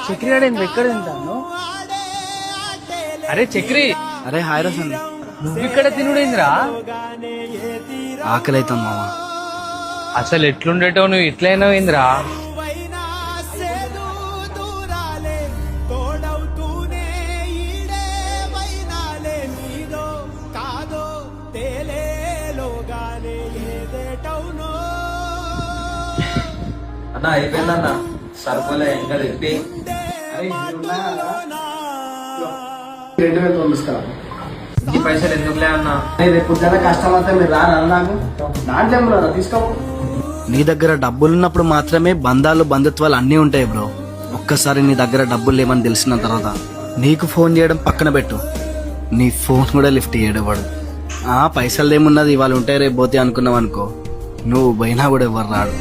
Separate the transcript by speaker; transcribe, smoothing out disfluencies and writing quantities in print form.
Speaker 1: చక్రి ఆడేంద్ర ఎక్కడ తింటాను? అరే చక్రి,
Speaker 2: అరే హాయ్ రోషన్,
Speaker 1: నువ్వు ఇక్కడ తినుడేంద్రా?
Speaker 2: ఆకలి అవుతుంది మామ.
Speaker 1: అసలు ఎట్లుండేటో నువ్వు ఇట్లయినా ఏంద్రా?
Speaker 3: అన్న అయిపోయిందన్న, సరిపోలే ఇంకా తిప్పి.
Speaker 4: 2000 పంపిస్తాను.
Speaker 3: ఈ పైసలు ఎందుకులే అన్న?
Speaker 4: రేపు పొద్దున్న కష్టం అంతా మీరు రాను నాకు దాంట్లో తీసుకో.
Speaker 2: నీ దగ్గర డబ్బులున్నప్పుడు మాత్రమే బంధాలు బంధుత్వాలు అన్నీ ఉంటాయి బ్రో. ఒక్కసారి నీ దగ్గర డబ్బులు లేవని తెలిసిన తర్వాత నీకు ఫోన్ చేయడం పక్కన పెట్టు, నీ ఫోన్ కూడా లిఫ్ట్ చేయడవాడు. పైసలు ఏమున్నది, ఇవాళ ఉంటాయి రేపు పోతే అనుకున్నావు అనుకో, నువ్వు పోయినా కూడా ఎవరు రాడు.